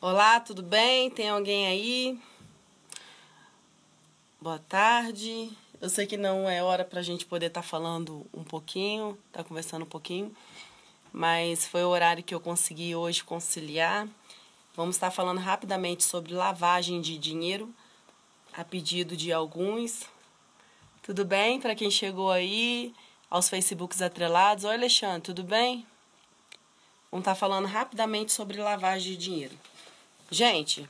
Olá, tudo bem? Tem alguém aí? Boa tarde. Eu sei que não é hora pra gente poder estar falando um pouquinho, tá conversando um pouquinho, mas foi o horário que eu consegui hoje conciliar. Vamos estar falando rapidamente sobre lavagem de dinheiro, a pedido de alguns. Tudo bem? Para quem chegou aí, aos Facebooks atrelados. Oi, Alexandre, tudo bem? Vamos estar falando rapidamente sobre lavagem de dinheiro. Gente,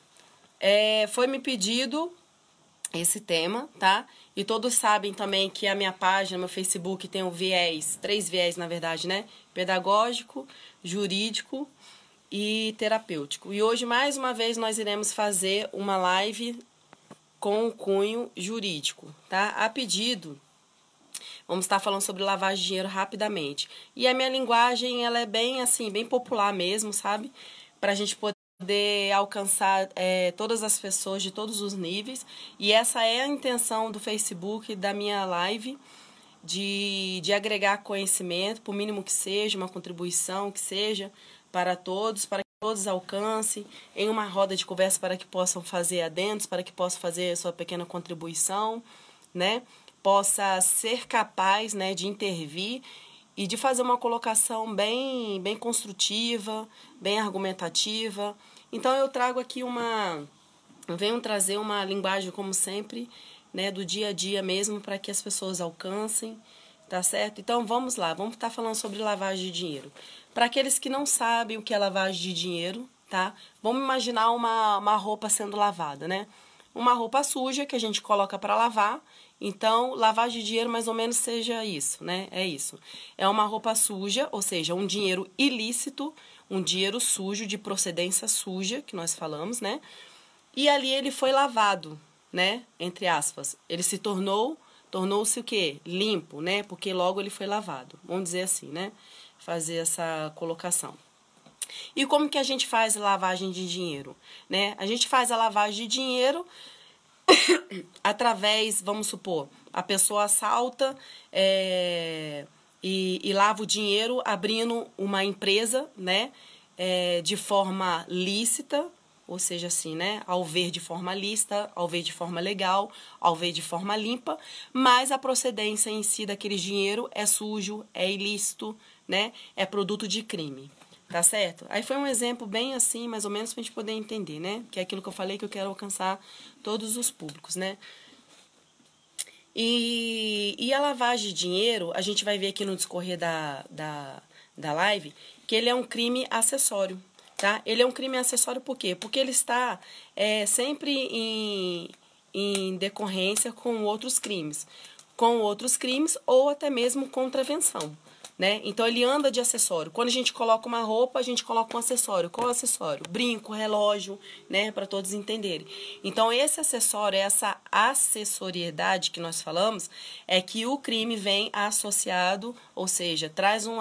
foi me pedido esse tema, tá? E todos sabem também que a minha página, meu Facebook, tem um viés, 3 viés na verdade, né? Pedagógico, jurídico e terapêutico. E hoje, mais uma vez, nós iremos fazer uma live com o cunho jurídico, tá? A pedido, vamos estar falando sobre lavagem de dinheiro rapidamente. E a minha linguagem, ela é bem assim, bem popular mesmo, sabe? Pra gente poder alcançar todas as pessoas de todos os níveis. E essa é a intenção do Facebook, da minha live, de agregar conhecimento, por mínimo que seja, uma contribuição que seja, para que todos alcancem, em uma roda de conversa para que possam fazer adendos, para que possam fazer a sua pequena contribuição, né? Possa ser capaz, né, de intervir e de fazer uma colocação bem construtiva, bem argumentativa. Então eu trago aqui venho trazer uma linguagem, como sempre, né, do dia a dia mesmo, para que as pessoas alcancem, tá certo? Então vamos lá, vamos estar falando sobre lavagem de dinheiro. Para aqueles que não sabem o que é lavagem de dinheiro, tá? Vamos imaginar uma roupa sendo lavada, né? Uma roupa suja que a gente coloca para lavar. Então, lavagem de dinheiro mais ou menos seja isso, né? É isso. É uma roupa suja, ou seja, um dinheiro ilícito, um dinheiro sujo, de procedência suja, que nós falamos, né? E ali ele foi lavado, né? Entre aspas. Ele tornou-se o quê? Limpo, né? Porque logo ele foi lavado. Vamos dizer assim, né? Fazer essa colocação. E como que a gente faz lavagem de dinheiro, né? A gente faz a lavagem de dinheiro através, vamos supor, a pessoa assalta e lava o dinheiro abrindo uma empresa, né? De forma lícita, ou seja, assim, né? Ao ver de forma lícita, ao ver de forma legal, ao ver de forma limpa, mas a procedência em si daquele dinheiro é sujo, é ilícito, né? É produto de crime. Tá certo? Aí foi um exemplo bem assim, mais ou menos, pra gente poder entender, né? Que é aquilo que eu falei que eu quero alcançar todos os públicos, né? E a lavagem de dinheiro, a gente vai ver aqui no discorrer da live, que ele é um crime acessório, tá? Ele é um crime acessório por quê? Porque ele está sempre em decorrência com outros crimes. Com outros crimes ou até mesmo contravenção, né? Então ele anda de acessório. Quando a gente coloca uma roupa, a gente coloca um acessório. Qual acessório? Brinco, relógio, né? Para todos entenderem. Então esse acessório, essa acessoriedade que nós falamos, é que o crime vem associado, ou seja, traz um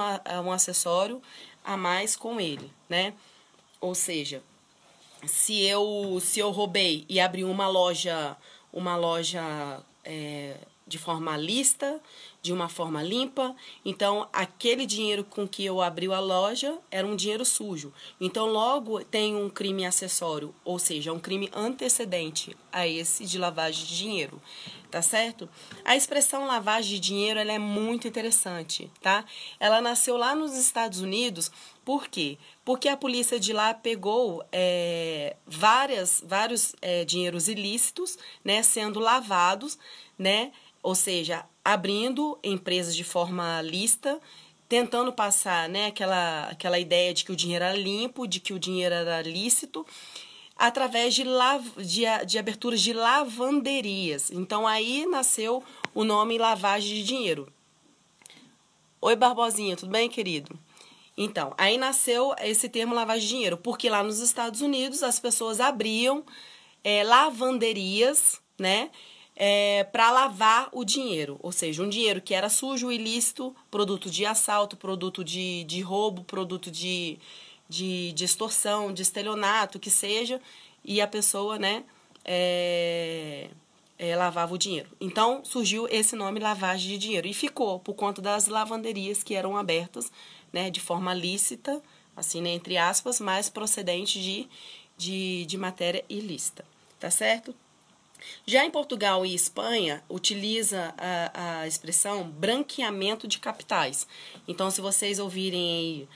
acessório a mais com ele, né? Ou seja, se eu roubei e abri uma loja de forma lícita, de uma forma limpa, então aquele dinheiro com que eu abri a loja era um dinheiro sujo. Então logo tem um crime acessório, ou seja, um crime antecedente a esse de lavagem de dinheiro, tá certo? A expressão lavagem de dinheiro, ela é muito interessante, tá? Ela nasceu lá nos Estados Unidos. Por quê? Porque a polícia de lá pegou vários dinheiros ilícitos, né, sendo lavados, né, ou seja, abrindo empresas de forma lícita, tentando passar, né, aquela ideia de que o dinheiro era limpo, de que o dinheiro era lícito, através de aberturas de lavanderias. Então, aí nasceu o nome lavagem de dinheiro. Oi, Barbosinha, tudo bem, querido? Então, aí nasceu esse termo lavagem de dinheiro, porque lá nos Estados Unidos as pessoas abriam lavanderias, né, para lavar o dinheiro, ou seja, um dinheiro que era sujo, ilícito, produto de assalto, produto de roubo, produto de extorsão, de estelionato, que seja, e a pessoa, né, lavava o dinheiro. Então, surgiu esse nome lavagem de dinheiro e ficou por conta das lavanderias que eram abertas, né, de forma lícita, assim, né, entre aspas, mas procedente de matéria ilícita, tá certo? Já em Portugal e Espanha, utiliza a expressão branqueamento de capitais. Então, se vocês ouvirem aí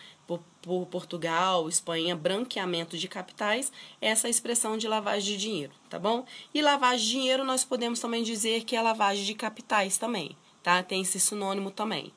por Portugal, Espanha, branqueamento de capitais, essa é a expressão de lavagem de dinheiro, tá bom? E lavagem de dinheiro nós podemos também dizer que é lavagem de capitais também, tá? Tem esse sinônimo também.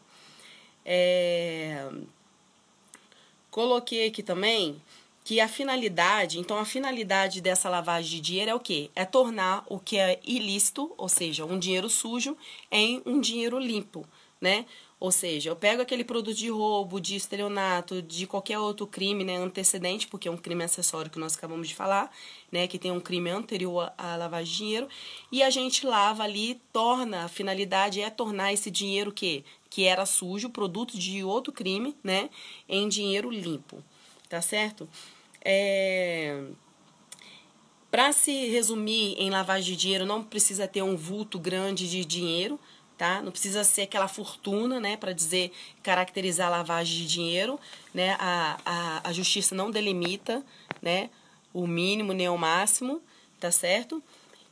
Coloquei aqui também que a finalidade dessa lavagem de dinheiro é o quê? É tornar o que é ilícito, ou seja, um dinheiro sujo, em um dinheiro limpo, né? Ou seja, eu pego aquele produto de roubo, de estelionato, de qualquer outro crime, né, antecedente, porque é um crime acessório que nós acabamos de falar, né, que tem um crime anterior à lavagem de dinheiro, e a gente lava ali, a finalidade é tornar esse dinheiro que era sujo, produto de outro crime, né, em dinheiro limpo, tá certo? Para se resumir em lavagem de dinheiro, não precisa ter um vulto grande de dinheiro, tá? Não precisa ser aquela fortuna, né, para caracterizar a lavagem de dinheiro, né? A justiça não delimita, né, o mínimo nem o máximo, tá certo?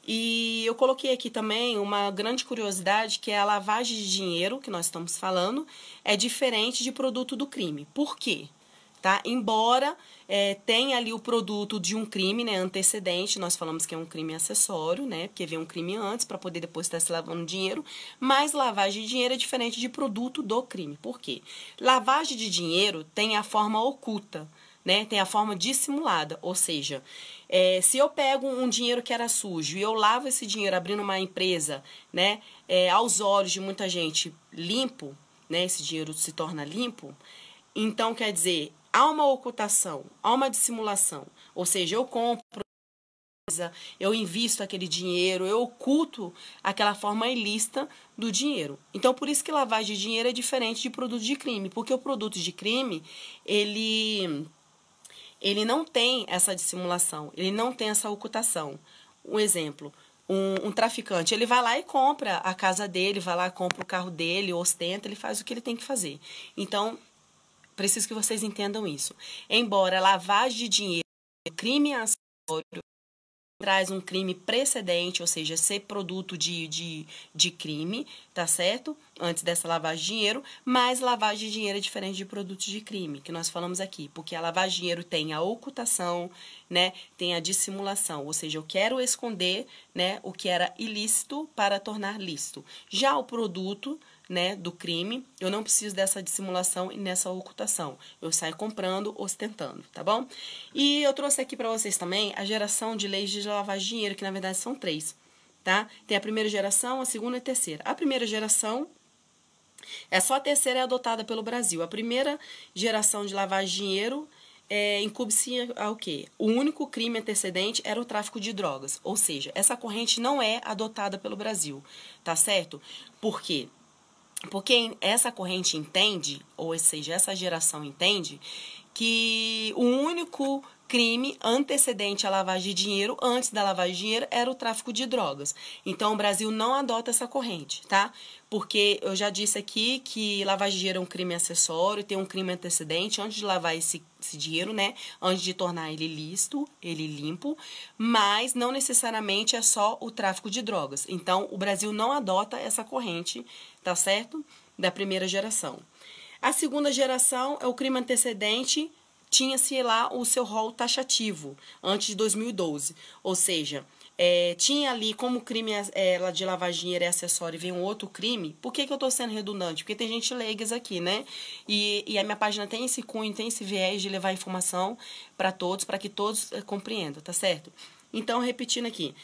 E eu coloquei aqui também uma grande curiosidade, que é a lavagem de dinheiro, que nós estamos falando, é diferente de produto do crime. Por quê? Tá? Embora tenha ali o produto de um crime, né, antecedente, nós falamos que é um crime acessório, né, porque vem um crime antes para poder depois estar se lavando dinheiro, mas lavagem de dinheiro é diferente de produto do crime. Por quê? Lavagem de dinheiro tem a forma oculta, né, tem a forma dissimulada, ou seja, se eu pego um dinheiro que era sujo e eu lavo esse dinheiro abrindo uma empresa, né, aos olhos de muita gente limpo, né, esse dinheiro se torna limpo, então quer dizer, há uma ocultação, há uma dissimulação, ou seja, eu compro, eu invisto aquele dinheiro, eu oculto aquela forma ilícita do dinheiro. Então, por isso que lavagem de dinheiro é diferente de produto de crime, porque o produto de crime, ele não tem essa dissimulação, ele não tem essa ocultação. Um exemplo, um traficante, ele vai lá e compra a casa dele, vai lá e compra o carro dele, ostenta, ele faz o que ele tem que fazer. Então, preciso que vocês entendam isso. Embora lavagem de dinheiro, crime acessório, traz um crime precedente, ou seja, ser produto de crime, tá certo? Antes dessa lavagem de dinheiro, mas lavagem de dinheiro é diferente de produtos de crime, que nós falamos aqui, porque a lavagem de dinheiro tem a ocultação, né? Tem a dissimulação, ou seja, eu quero esconder, né, o que era ilícito para tornar lícito. Já o produto, né, do crime, eu não preciso dessa dissimulação e nessa ocultação. Eu saio comprando, ostentando, tá bom? E eu trouxe aqui para vocês também a geração de leis de lavagem de dinheiro, que na verdade são 3, tá? Tem a primeira geração, a segunda e a terceira. A primeira geração só a terceira é adotada pelo Brasil. A primeira geração de lavagem de dinheiro incube-se ao quê? O único crime antecedente era o tráfico de drogas. Ou seja, essa corrente não é adotada pelo Brasil, tá certo? Por quê? Porque essa corrente entende, ou seja, essa geração entende, que o único crime antecedente à lavagem de dinheiro, antes da lavagem de dinheiro, era o tráfico de drogas. Então, o Brasil não adota essa corrente, tá? Porque eu já disse aqui que lavagem de dinheiro é um crime acessório, tem um crime antecedente antes de lavar esse dinheiro, né? Antes de tornar ele lícito, ele limpo, mas não necessariamente é só o tráfico de drogas. Então, o Brasil não adota essa corrente, tá certo? Da primeira geração. A segunda geração é o crime antecedente, tinha-se lá o seu rol taxativo, antes de 2012. Ou seja, tinha ali como crime de lavagem de dinheiro é acessório e vem um outro crime. Por que eu estou sendo redundante? Porque tem gente leigas aqui, né? E a minha página tem esse cunho, tem esse viés de levar informação para todos, para que todos compreendam, tá certo? Então, repetindo aqui,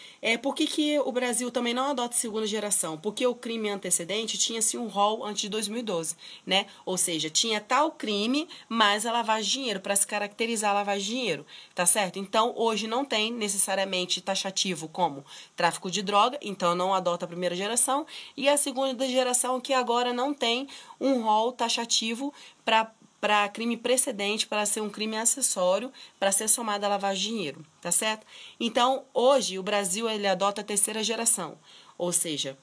por que o Brasil também não adota segunda geração? Porque o crime antecedente tinha-se um rol antes de 2012, né? Ou seja, tinha tal crime, mais a lavagem de dinheiro, para se caracterizar a lavagem de dinheiro, tá certo? Então, hoje não tem necessariamente taxativo como tráfico de droga, então não adota a primeira geração, e a segunda geração que agora não tem um rol taxativo para crime precedente, para ser um crime acessório, para ser somado à lavagem de dinheiro, tá certo? Então, hoje, o Brasil ele adota a terceira geração, ou seja,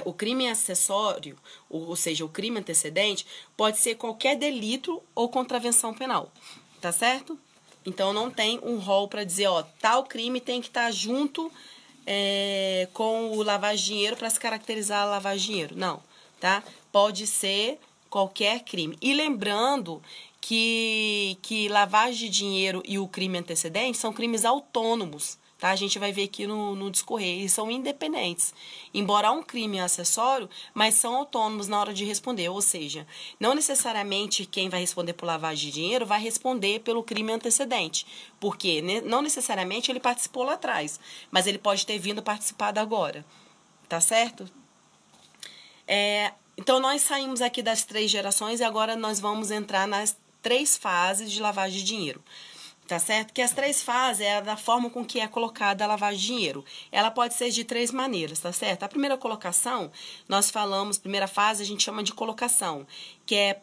o crime acessório, ou seja, o crime antecedente, pode ser qualquer delito ou contravenção penal, tá certo? Então, não tem um rol para dizer, ó, tal crime tem que estar junto com o lavagem de dinheiro para se caracterizar a lavagem de dinheiro. Não, tá? Pode ser qualquer crime. E lembrando que lavagem de dinheiro e o crime antecedente são crimes autônomos, tá? A gente vai ver aqui no discorrer, eles são independentes. Embora há um crime acessório, mas são autônomos na hora de responder. Ou seja, não necessariamente quem vai responder por lavagem de dinheiro vai responder pelo crime antecedente. Porque não necessariamente ele participou lá atrás, mas ele pode ter vindo participado agora. Tá certo? Então, nós saímos aqui das 3 gerações e agora nós vamos entrar nas 3 fases de lavagem de dinheiro. Tá certo? Que as 3 fases é da forma com que é colocada a lavagem de dinheiro. Ela pode ser de 3 maneiras, tá certo? A primeira colocação, nós falamos, primeira fase a gente chama de colocação, que é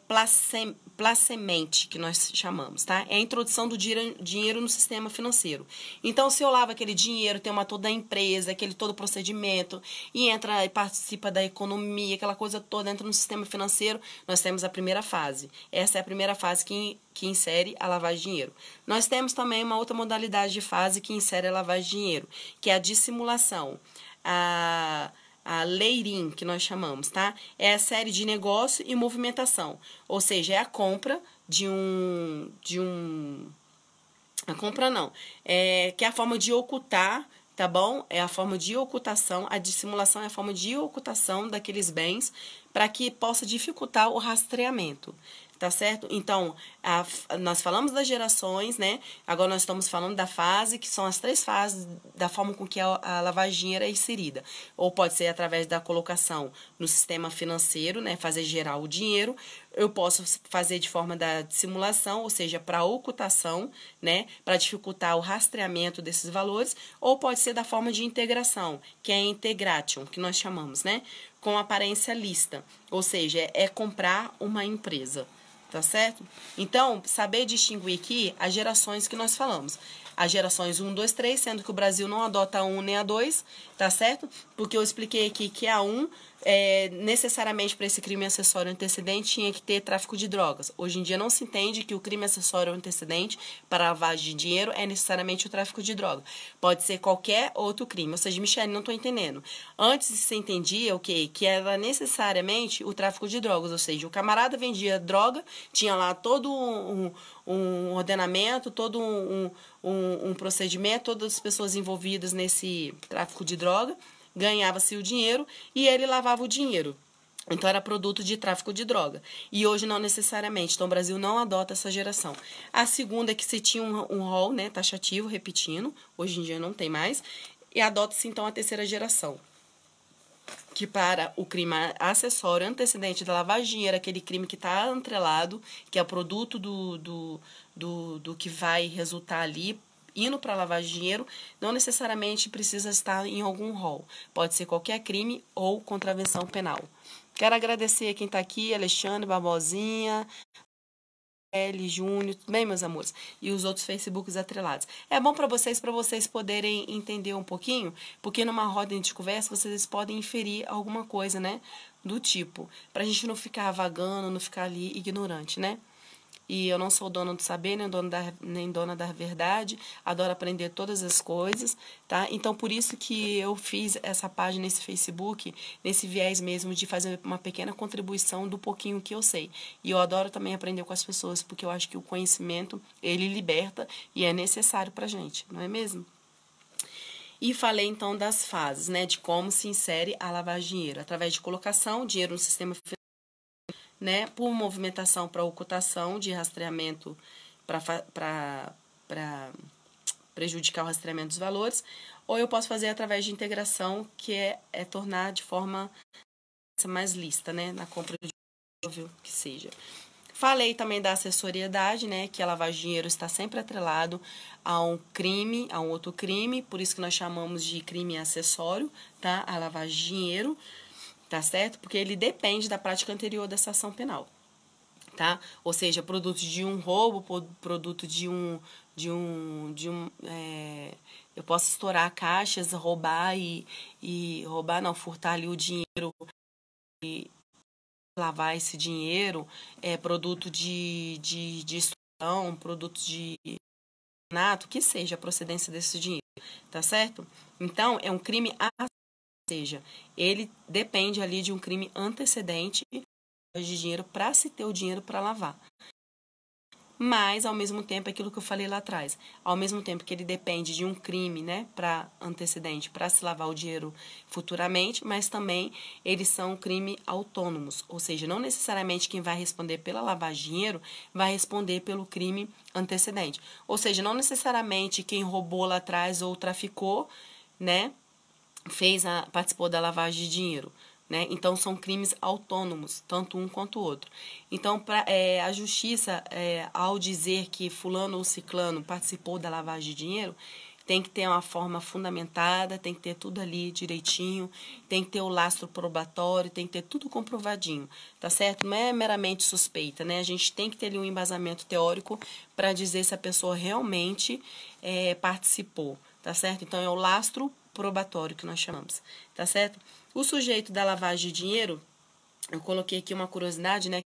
placemente, que nós chamamos, tá? É a introdução do dinheiro no sistema financeiro. Então, se eu lavo aquele dinheiro, tem toda a empresa, aquele todo procedimento, e entra e participa da economia, aquela coisa toda, entra no sistema financeiro, nós temos a primeira fase. Essa é a primeira fase que insere a lavagem de dinheiro. Nós temos também uma outra modalidade de fase que insere a lavagem de dinheiro, que é a dissimulação. A leirim, que nós chamamos, tá? É a série de negócio e movimentação. Ou seja, é a compra a compra não. Que é a forma de ocultar, tá bom? É a forma de ocultação. A dissimulação é a forma de ocultação daqueles bens para que possa dificultar o rastreamento. Tá certo? Então, nós falamos das gerações, né? Agora nós estamos falando da fase, que são as 3 fases da forma com que a lavagem de dinheiro é inserida. Ou pode ser através da colocação no sistema financeiro, né? Fazer gerar o dinheiro. Eu posso fazer de forma da dissimulação, ou seja, para ocultação, né? Para dificultar o rastreamento desses valores. Ou pode ser da forma de integração, que é a integration, que nós chamamos, né? Com aparência lista. Ou seja, é comprar uma empresa. Tá certo? Então, saber distinguir aqui as gerações que nós falamos. As gerações 1, 2, 3, sendo que o Brasil não adota a 1 nem a 2, tá certo? Porque eu expliquei aqui que a 1, necessariamente para esse crime acessório antecedente, tinha que ter tráfico de drogas. Hoje em dia não se entende que o crime acessório antecedente para lavagem de dinheiro é necessariamente o tráfico de droga. Pode ser qualquer outro crime. Ou seja, Michele, não estou entendendo. Antes se entendia o quê? Que era necessariamente o tráfico de drogas. Ou seja, o camarada vendia droga, tinha lá todo um ordenamento, todo um procedimento, todas as pessoas envolvidas nesse tráfico de droga, ganhava-se o dinheiro e ele lavava o dinheiro. Então, era produto de tráfico de droga. E hoje não necessariamente. Então, o Brasil não adota essa geração. A segunda é que se tinha um rol, né, taxativo, repetindo. Hoje em dia não tem mais. E adota-se, então, a terceira geração, que para o crime acessório antecedente da lavagem de dinheiro, aquele crime que está atrelado, que é o produto do que vai resultar ali, indo para a lavagem de dinheiro, não necessariamente precisa estar em algum rol. Pode ser qualquer crime ou contravenção penal. Quero agradecer a quem está aqui, Alexandre, Barbosinha, L, Júnior, tudo bem, meus amores? E os outros Facebooks atrelados. É bom para vocês poderem entender um pouquinho, porque numa roda de conversa vocês podem inferir alguma coisa, né? Do tipo, pra gente não ficar vagando, não ficar ali ignorante, né? E eu não sou dona do saber, nem dona da verdade, adoro aprender todas as coisas, tá? Então, por isso que eu fiz essa página nesse Facebook, nesse viés mesmo de fazer uma pequena contribuição do pouquinho que eu sei. E eu adoro também aprender com as pessoas, porque eu acho que o conhecimento, ele liberta e é necessário pra gente, não é mesmo? E falei, então, das fases, né? De como se insere a lavagem de dinheiro. Através de colocação, dinheiro no sistema financeiro, né, por movimentação para ocultação de rastreamento para prejudicar o rastreamento dos valores, ou eu posso fazer através de integração, que é tornar de forma mais lista, né, na compra de imóvel que seja. Falei também da acessoriedade, né, que a lavagem de dinheiro está sempre atrelado a um crime, a um outro crime, por isso que nós chamamos de crime acessório, tá, a lavagem de dinheiro. Tá certo? Porque ele depende da prática anterior dessa ação penal, tá? Ou seja, produto de um roubo, produto eu posso estourar caixas, roubar roubar não, furtar ali o dinheiro e lavar esse dinheiro, produto de extorsão, produto de estelionato, que seja a procedência desse dinheiro, tá certo? Então, é um crime, ou seja, ele depende ali de um crime antecedente de dinheiro para se ter o dinheiro para lavar. Mas, ao mesmo tempo, é aquilo que eu falei lá atrás, ao mesmo tempo que ele depende de um crime, né, para antecedente, para se lavar o dinheiro futuramente, mas também eles são crime autônomos, ou seja, não necessariamente quem vai responder pela lavagem de dinheiro vai responder pelo crime antecedente. Ou seja, não necessariamente quem roubou lá atrás ou traficou, né, participou da lavagem de dinheiro. Né? Então, são crimes autônomos, tanto um quanto o outro. Então, a justiça, ao dizer que fulano ou ciclano participou da lavagem de dinheiro, tem que ter uma forma fundamentada, tem que ter tudo ali direitinho, tem que ter o lastro probatório, tem que ter tudo comprovadinho, tá certo? Não é meramente suspeita, né? A gente tem que ter ali um embasamento teórico para dizer se a pessoa realmente participou, tá certo? Então, é o lastro probatório que nós chamamos, tá certo? O sujeito da lavagem de dinheiro, eu coloquei aqui uma curiosidade, né,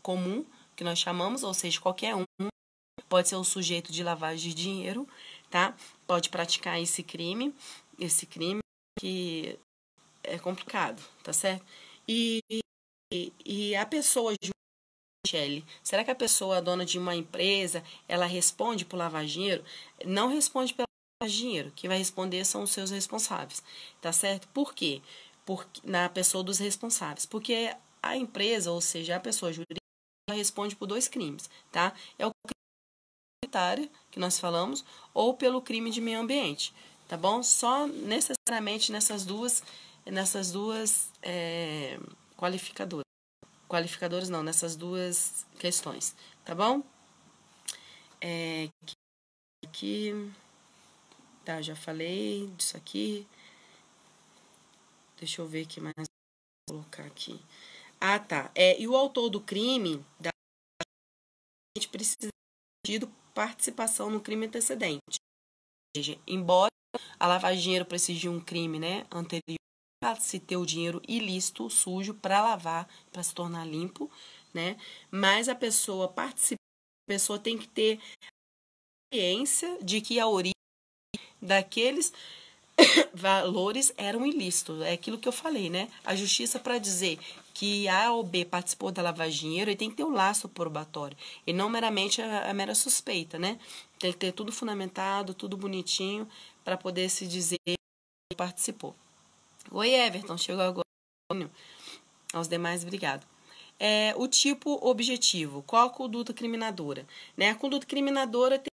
comum, que nós chamamos, ou seja, qualquer um pode ser o sujeito de lavagem de dinheiro, tá? Pode praticar esse crime que é complicado, tá certo? E a pessoa, Michele, será que a pessoa, dona de uma empresa, ela responde por lavar dinheiro? Não responde pela lavagem de dinheiro. Quem vai responder são os seus responsáveis, tá certo? Por quê? Na pessoa dos responsáveis. Porque a empresa, ou seja, a pessoa jurídica, ela responde por dois crimes, tá? É o crime tributário, que nós falamos, ou pelo crime de meio ambiente, tá bom? Só necessariamente nessas duas qualificadoras. Qualificadores não, nessas duas questões, tá bom? Aqui, tá, já falei disso aqui. Deixa eu ver o que mais vou colocar aqui. Ah, tá. E o autor do crime, a gente precisa de participação no crime antecedente. Ou seja, embora a lavagem de dinheiro precise de um crime, né, anterior, para se ter o dinheiro ilícito, sujo, para lavar, para se tornar limpo, né? Mas a pessoa tem que ter ciência de que a origem daqueles valores eram ilícitos. É aquilo que eu falei, né? A justiça, para dizer que A ou B participou da lavagem de dinheiro, ele tem que ter um laço probatório. E não meramente a mera suspeita, né? Tem que ter tudo fundamentado, tudo bonitinho, para poder se dizer que participou. Oi, Everton, chegou agora. Aos demais, obrigado. O tipo objetivo. Qual a conduta criminadora? Né? A conduta criminadora tem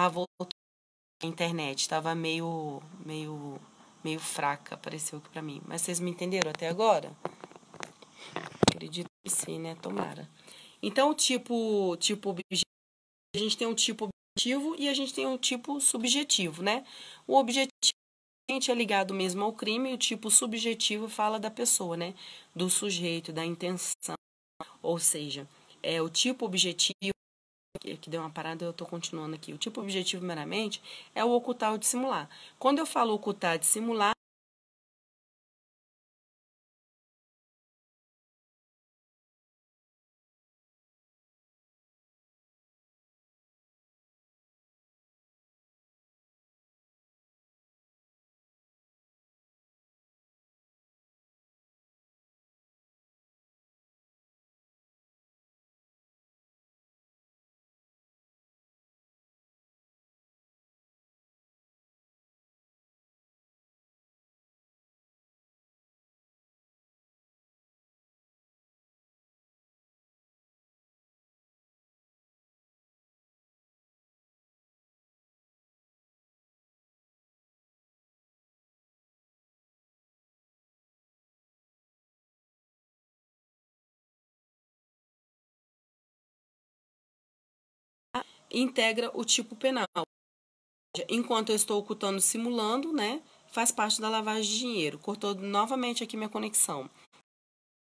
voltou a internet, estava meio fraca, apareceu aqui para mim. Mas vocês me entenderam até agora? Acredito que sim, né? Tomara. Então, tipo objetivo, a gente tem um tipo objetivo e a gente tem um tipo subjetivo, né? O objetivo é ligado mesmo ao crime e o tipo subjetivo fala da pessoa, né? Do sujeito, da intenção. Ou seja, o tipo objetivo, que deu uma parada, eu estou continuando aqui. O tipo objetivo, meramente, é o ocultar ou dissimular. Quando eu falo ocultar, dissimular, integra o tipo penal. Enquanto eu estou ocultando, simulando, né, faz parte da lavagem de dinheiro. Cortou novamente aqui minha conexão.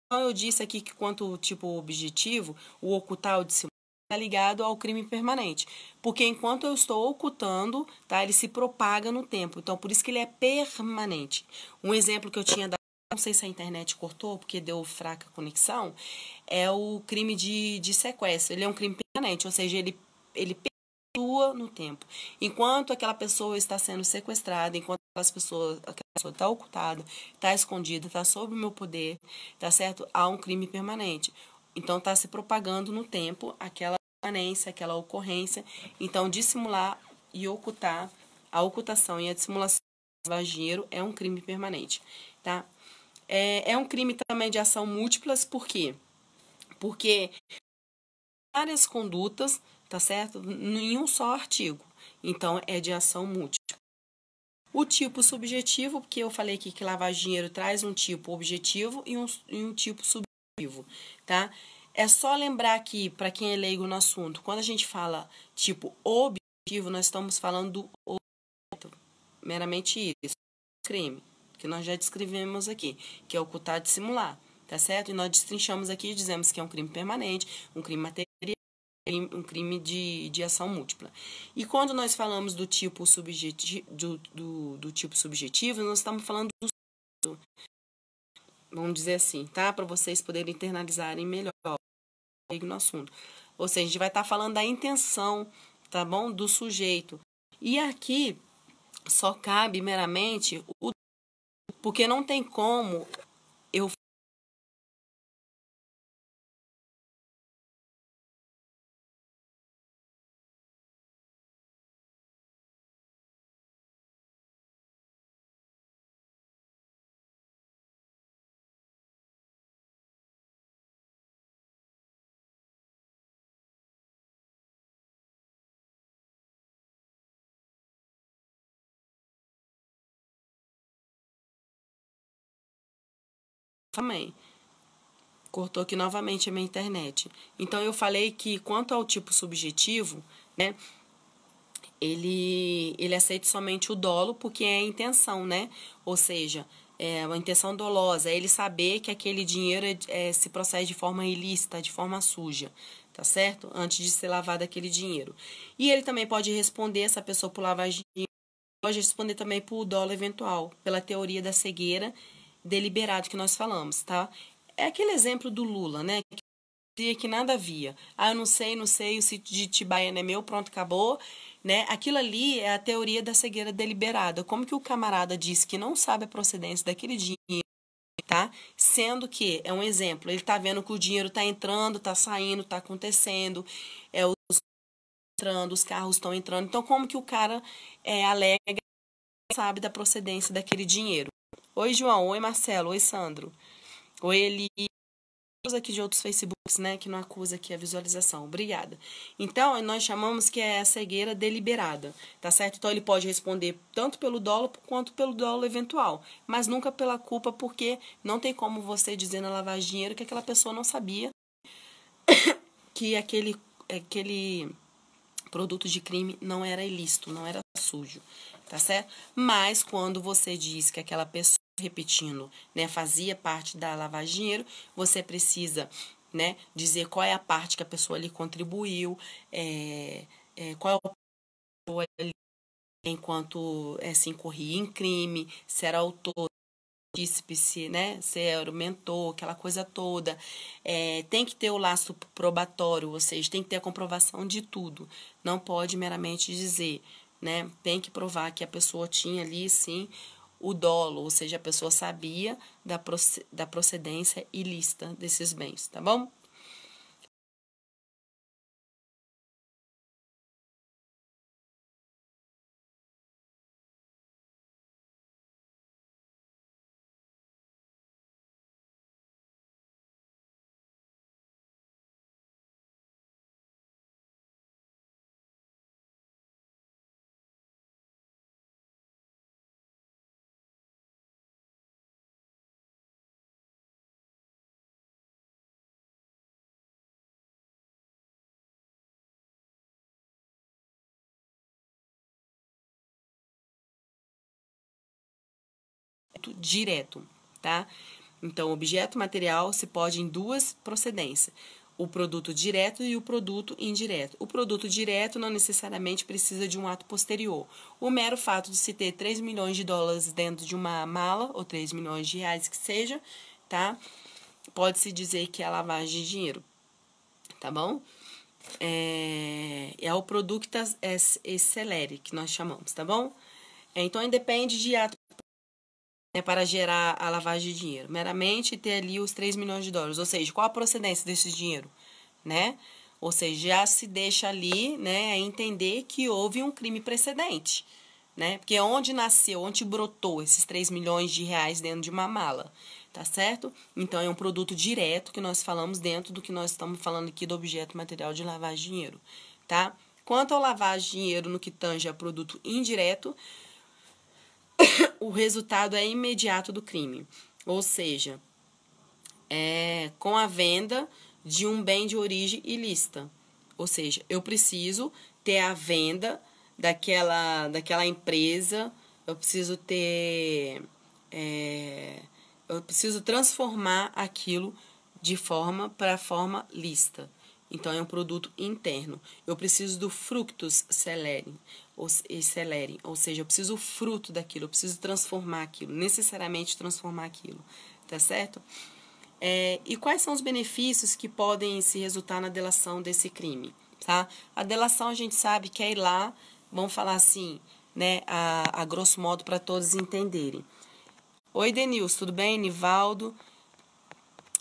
Então, eu disse aqui que quanto o tipo objetivo, o ocultar ou dissimular, está ligado ao crime permanente. Porque enquanto eu estou ocultando, tá, ele se propaga no tempo. Então, por isso que ele é permanente. Um exemplo que eu tinha dado, não sei se a internet cortou, porque deu fraca conexão, é o crime de sequestro. Ele é um crime permanente, ou seja, ele perpetua no tempo. Enquanto aquela pessoa está sendo sequestrada, enquanto aquela pessoa está ocultada, está escondida, está sob o meu poder, tá certo? Há um crime permanente. Então, está se propagando no tempo aquela permanência, aquela ocorrência. Então, dissimular e ocultar, a ocultação e a dissimulação de lavagem de dinheiro é um crime permanente, tá? É um crime também de ação múltiplas, por quê? Porque várias condutas, tá certo? Em um só artigo. Então, é de ação múltipla. O tipo subjetivo, porque eu falei aqui que lavagem de dinheiro traz um tipo objetivo e um tipo subjetivo, tá? É só lembrar aqui, para quem é leigo no assunto, quando a gente fala tipo objetivo, nós estamos falando do meramente isso, crime, que nós já descrevemos aqui, que é ocultar, dissimular, tá certo? E nós destrinchamos aqui e dizemos que é um crime permanente, um crime material, um crime de ação múltipla. E quando nós falamos do tipo subjetivo, do tipo subjetivo, nós estamos falando do, vamos dizer assim, tá? Para vocês poderem internalizarem melhor no assunto. Ou seja, a gente vai estar falando da intenção, tá bom? Do sujeito. E aqui só cabe meramente o porque não tem como eu também. Cortou aqui novamente a minha internet. Então eu falei que quanto ao tipo subjetivo, né, ele aceita somente o dolo porque é a intenção, né? Ou seja, é uma intenção dolosa, é ele saber que aquele dinheiro se procede de forma ilícita, de forma suja, tá certo? Antes de ser lavado aquele dinheiro. E ele também pode responder, essa pessoa por lavagem de dinheiro, pode responder também por dolo eventual, pela teoria da cegueira deliberado que nós falamos, tá? É aquele exemplo do Lula, né? Dizia que nada havia. Ah, eu não sei, o sítio de Tibaiana é meu, pronto, acabou, né? Aquilo ali é a teoria da cegueira deliberada. Como que o camarada disse que não sabe a procedência daquele dinheiro, tá? Sendo que, é um exemplo, ele tá vendo que o dinheiro tá entrando, tá saindo, tá acontecendo, os entrando, os carros estão entrando. Então, como que o cara alega que sabe da procedência daquele dinheiro? Oi, João. Oi, Marcelo. Oi, Sandro. Oi, Eli. Aqui de outros Facebooks, né, que não acusa aqui a visualização. Obrigada. Então, nós chamamos que é a cegueira deliberada, tá certo? Então, ele pode responder tanto pelo dolo quanto pelo dolo eventual, mas nunca pela culpa, porque não tem como você dizer na lavagem de dinheiro que aquela pessoa não sabia que aquele produto de crime não era ilícito, não era sujo, tá certo? Mas quando você diz que aquela pessoa, repetindo, né, fazia parte da lavagem de dinheiro, você precisa, né, dizer qual é a parte que a pessoa ali contribuiu, qual é a pessoa ali enquanto se incorria em crime, se era autor, se, né, se era o mentor, aquela coisa toda. Tem que ter o laço probatório, ou seja, tem que ter a comprovação de tudo. Não pode meramente dizer, né? Tem que provar que a pessoa tinha ali, sim, o dolo, ou seja, a pessoa sabia da procedência ilícita desses bens, tá bom? produto direto, tá? Então, objeto material se pode em duas procedências: o produto direto e o produto indireto. O produto direto não necessariamente precisa de um ato posterior. O mero fato de se ter 3 milhões de dólares dentro de uma mala, ou 3 milhões de reais que seja, tá? Pode-se dizer que é lavagem de dinheiro, tá bom? É o produto excelere, que nós chamamos, tá bom? Então, independe de ato para gerar a lavagem de dinheiro. Meramente ter ali os 3 milhões de dólares. Ou seja, qual a procedência desse dinheiro, né? Ou seja, já se deixa ali, né, entender que houve um crime precedente, né? Porque onde nasceu, onde brotou esses 3 milhões de reais dentro de uma mala, tá certo? Então, é um produto direto que nós falamos dentro do que nós estamos falando aqui do objeto material de lavagem de dinheiro, tá? Quanto ao lavagem de dinheiro no que tange a produto indireto, o resultado é imediato do crime, ou seja, com a venda de um bem de origem ilícita. Ou seja, eu preciso ter a venda daquela empresa, eu preciso ter... eu preciso transformar aquilo para forma lícita. Então, é um produto interno. Eu preciso do fructus celerem, ou seja, eu preciso do fruto daquilo, eu preciso transformar aquilo, necessariamente transformar aquilo, tá certo? E quais são os benefícios que podem se resultar na delação desse crime, tá? A delação a gente sabe que é ir lá, vamos falar assim, né, a grosso modo para todos entenderem. Oi, Denilson, tudo bem? Nivaldo?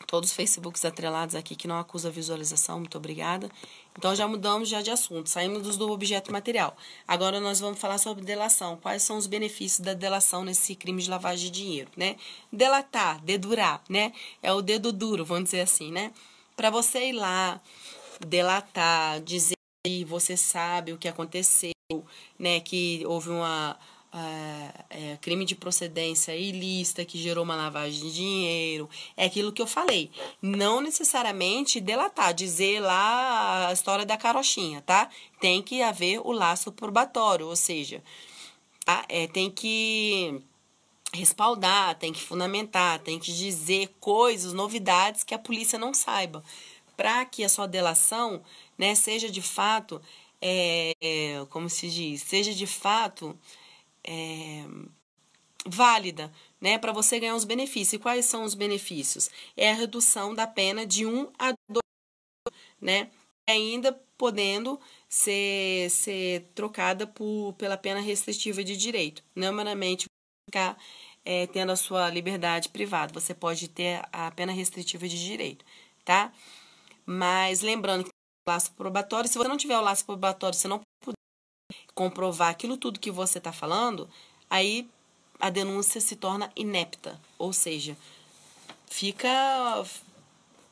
Todos os Facebooks atrelados aqui que não acusam a visualização, muito obrigada. Então, já mudamos de assunto, saímos do objeto material. Agora, nós vamos falar sobre delação. Quais são os benefícios da delação nesse crime de lavagem de dinheiro, né? Delatar, dedurar, né? É o dedo duro, vamos dizer assim, né? Para você ir lá, delatar, dizer que você sabe o que aconteceu, né? Que houve crime de procedência ilícita que gerou uma lavagem de dinheiro, é aquilo que eu falei. Não necessariamente delatar, dizer lá a história da carochinha, tá? Tem que haver o laço probatório, ou seja, tá? Tem que respaldar, tem que fundamentar, tem que dizer coisas, novidades que a polícia não saiba, para que a sua delação, né, seja de fato, como se diz, seja de fato válida, né, para você ganhar os benefícios. E quais são os benefícios? É a redução da pena de 1 a 2, né, ainda podendo ser trocada pela pena restritiva de direito, não meramente ficar tendo a sua liberdade privada. Você pode ter a pena restritiva de direito, tá? Mas lembrando que o laço probatório, se você não tiver o laço probatório, você não puder comprovar aquilo tudo que você está falando, aí a denúncia se torna inepta, ou seja,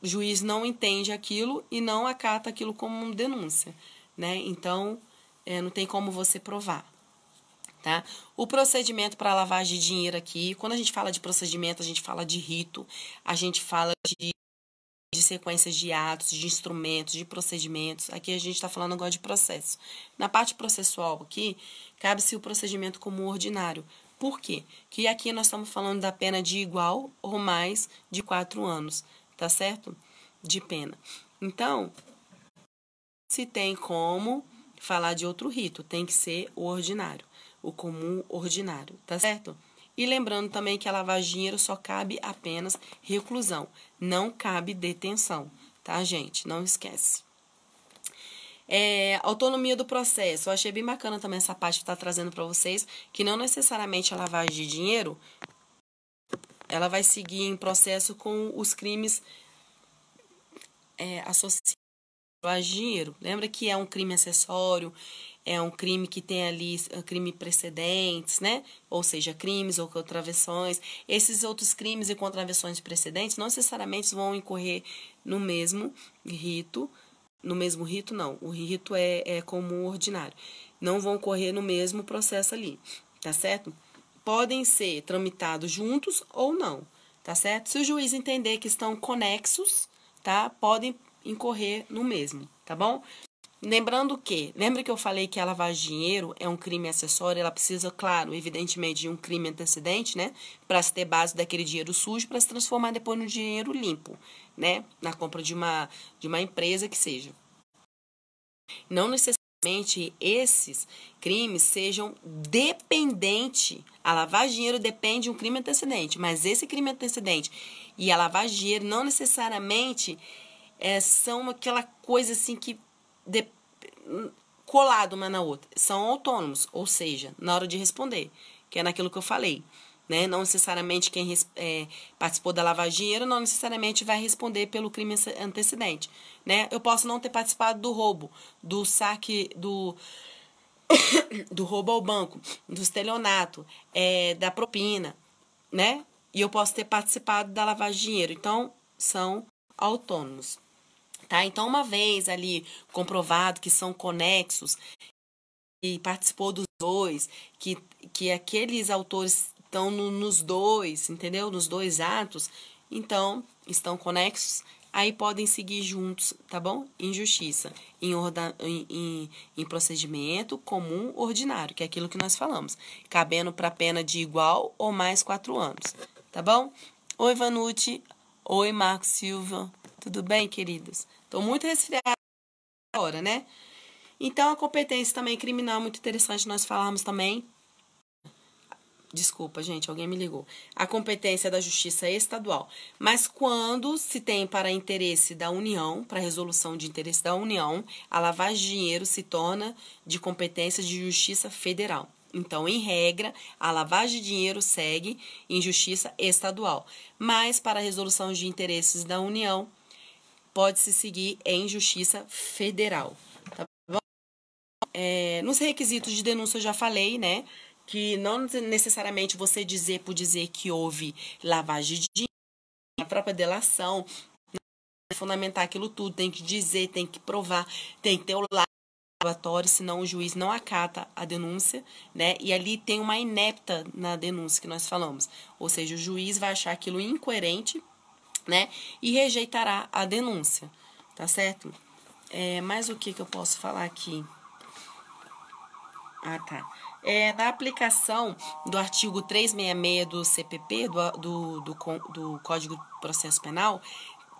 o juiz não entende aquilo e não acata aquilo como denúncia, né? Então, não tem como você provar, tá? O procedimento para lavagem de dinheiro aqui, quando a gente fala de procedimento, a gente fala de rito, a gente fala de sequências de atos, de instrumentos, de procedimentos. Aqui a gente está falando agora de processo. Na parte processual aqui, cabe-se o procedimento comum ordinário. Por quê? Que aqui nós estamos falando da pena de igual ou mais de 4 anos, tá certo? De pena. Então, se tem como falar de outro rito, tem que ser o ordinário, o comum ordinário, tá certo? E lembrando também que a lavagem de dinheiro só cabe apenas reclusão, não cabe detenção, tá, gente? Não esquece. Autonomia do processo. Eu achei bem bacana também essa parte que está trazendo para vocês, que não necessariamente a lavagem de dinheiro, ela vai seguir em processo com os crimes associados à lavagem de dinheiro. Lembra que é um crime acessório, é um crime que tem ali crime precedentes, né? Ou seja, crimes ou contravenções. Esses outros crimes e contravenções precedentes não necessariamente vão incorrer no mesmo rito. No mesmo rito, não. O rito é comum ordinário. Não vão ocorrer no mesmo processo ali, tá certo? Podem ser tramitados juntos ou não, tá certo? Se o juiz entender que estão conexos, tá? Podem incorrer no mesmo, tá bom? Lembrando que, lembra que eu falei que a lavagem de dinheiro é um crime acessório, ela precisa, claro, evidentemente, de um crime antecedente, né? Para se ter base daquele dinheiro sujo para se transformar depois no dinheiro limpo, né? Na compra de uma empresa que seja. Não necessariamente esses crimes sejam dependentes. A lavagem de dinheiro depende de um crime antecedente, mas esse crime antecedente e a lavagem de dinheiro não necessariamente são aquela coisa assim que colado uma na outra. São autônomos, ou seja, na hora de responder, que é naquilo que eu falei. Né? Não necessariamente quem participou da lavagem de dinheiro não necessariamente vai responder pelo crime antecedente. Né? Eu posso não ter participado do roubo, do saque, do roubo ao banco, do estelionato, da propina, né? E eu posso ter participado da lavagem de dinheiro. Então, são autônomos. Tá? Então, uma vez ali comprovado que são conexos e participou dos dois, que aqueles autores estão nos dois, entendeu? Nos dois atos, então estão conexos, aí podem seguir juntos, tá bom? Em justiça, em procedimento comum ordinário, que é aquilo que nós falamos, cabendo para pena de igual ou mais 4 anos, tá bom? Oi, Vanucci. Oi, Marcos Silva. Tudo bem, queridos? Estou muito resfriada agora, né? Então, a competência também criminal é muito interessante nós falarmos também. Desculpa, gente, alguém me ligou. A competência da justiça estadual. Mas quando se tem para interesse da União, para resolução de interesse da União, a lavagem de dinheiro se torna de competência de justiça federal. Então, em regra, a lavagem de dinheiro segue em justiça estadual. Mas para a resolução de interesses da União, pode-se seguir em justiça federal. Tá bom? Nos requisitos de denúncia eu já falei, né? Que não necessariamente você dizer por dizer que houve lavagem de dinheiro, a própria delação, fundamentar aquilo tudo, tem que dizer, tem que provar, tem que ter o laboratório, senão o juiz não acata a denúncia, né? E ali tem uma inepta na denúncia que nós falamos, ou seja, o juiz vai achar aquilo incoerente, né? E rejeitará a denúncia, tá certo? Mais o que eu posso falar aqui? Ah, tá. Na aplicação do artigo 366 do CPP, do Código de Processo Penal,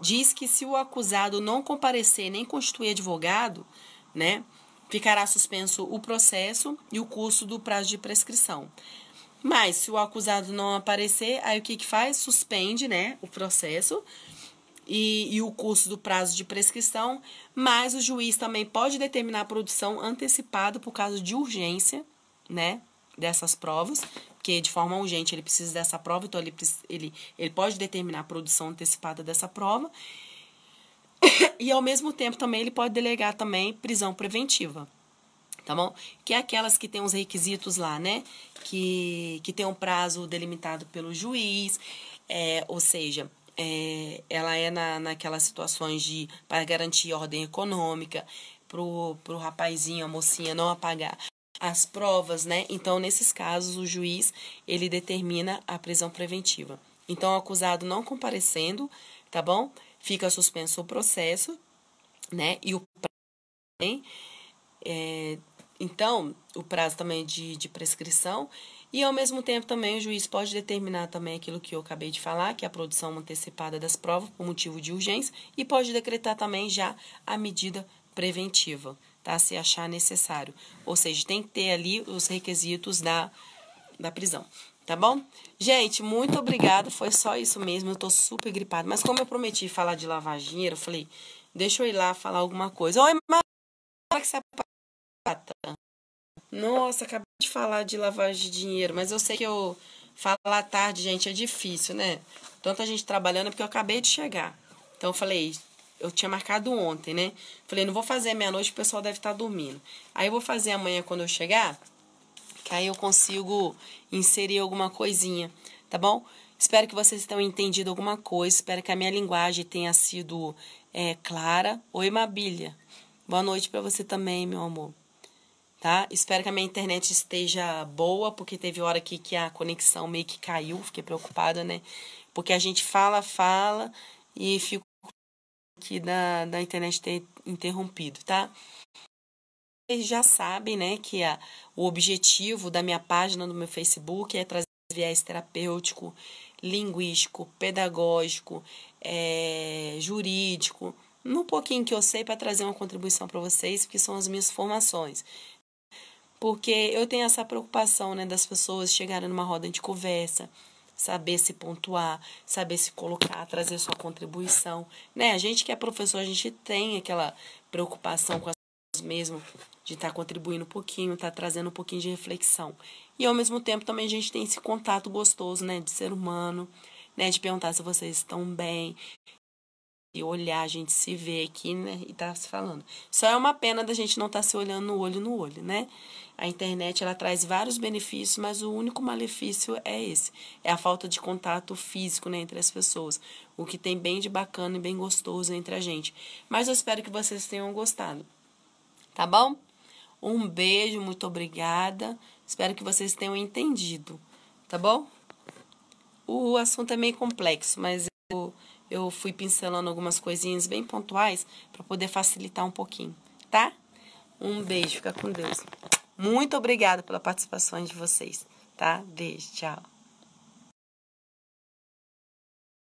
diz que se o acusado não comparecer nem constituir advogado, né, ficará suspenso o processo e o curso do prazo de prescrição. Mas, se o acusado não aparecer, aí o que faz? Suspende, né, o processo e o curso do prazo de prescrição, mas o juiz também pode determinar a produção antecipada por causa de urgência, né, dessas provas, porque de forma urgente ele precisa dessa prova, então ele pode determinar a produção antecipada dessa prova, e ao mesmo tempo também ele pode delegar também prisão preventiva, tá bom? Que é aquelas que tem os requisitos lá, né, que tem um prazo delimitado pelo juiz, ou seja, ela naquelas situações para garantir ordem econômica, pro rapazinho, a mocinha não apagar as provas, né? Então, nesses casos, o juiz, ele determina a prisão preventiva. Então, o acusado não comparecendo, tá bom? Fica suspenso o processo, né? E o prazo, então, o prazo também de prescrição. E, ao mesmo tempo, também o juiz pode determinar também aquilo que eu acabei de falar, que é a produção antecipada das provas por motivo de urgência, e pode decretar também já a medida preventiva, tá? Se achar necessário. Ou seja, tem que ter ali os requisitos da prisão, tá bom? Gente, muito obrigada, foi só isso mesmo, eu tô super gripada. Mas como eu prometi falar de lavagem de dinheiro, eu falei, deixa eu ir lá falar alguma coisa. Oi, Mara, que você é pata. Nossa, acabei de falar de lavagem de dinheiro, mas eu sei que eu falar à tarde, gente, é difícil, né? Tanta gente trabalhando é porque eu acabei de chegar. Então eu falei, eu tinha marcado ontem, né? Falei, não vou fazer meia-noite, o pessoal deve estar dormindo. Aí eu vou fazer amanhã quando eu chegar, que aí eu consigo inserir alguma coisinha, tá bom? Espero que vocês tenham entendido alguma coisa, espero que a minha linguagem tenha sido clara. Oi, Mabília. Boa noite pra você também, meu amor. Tá? Espero que a minha internet esteja boa, porque teve hora aqui que a conexão meio que caiu, fiquei preocupada, né? Porque a gente fala e fico aqui da internet ter interrompido, tá? já sabem, né, que o objetivo da minha página no meu Facebook é trazer viés terapêutico, linguístico, pedagógico, jurídico, no pouquinho que eu sei para trazer uma contribuição para vocês, porque são as minhas formações. Porque eu tenho essa preocupação, né, das pessoas chegarem numa roda de conversa, saber se pontuar, saber se colocar, trazer sua contribuição, né? A gente que é professor, a gente tem aquela preocupação com as pessoas mesmo, de estar contribuindo um pouquinho, estar trazendo um pouquinho de reflexão. E ao mesmo tempo também a gente tem esse contato gostoso, né, de ser humano, né, de perguntar se vocês estão bem, e olhar, a gente se vê aqui, né, e tá se falando. Só é uma pena da gente não estar se olhando no olho, né? A internet, ela traz vários benefícios, mas o único malefício é esse. É a falta de contato físico, né, entre as pessoas. O que tem bem de bacana e bem gostoso entre a gente. Mas eu espero que vocês tenham gostado. Tá bom? Um beijo, muito obrigada. Espero que vocês tenham entendido. Tá bom? O assunto é meio complexo, mas eu fui pincelando algumas coisinhas bem pontuais para poder facilitar um pouquinho, tá? Um beijo, fica com Deus. Muito obrigada pela participação de vocês, tá? Beijo, tchau.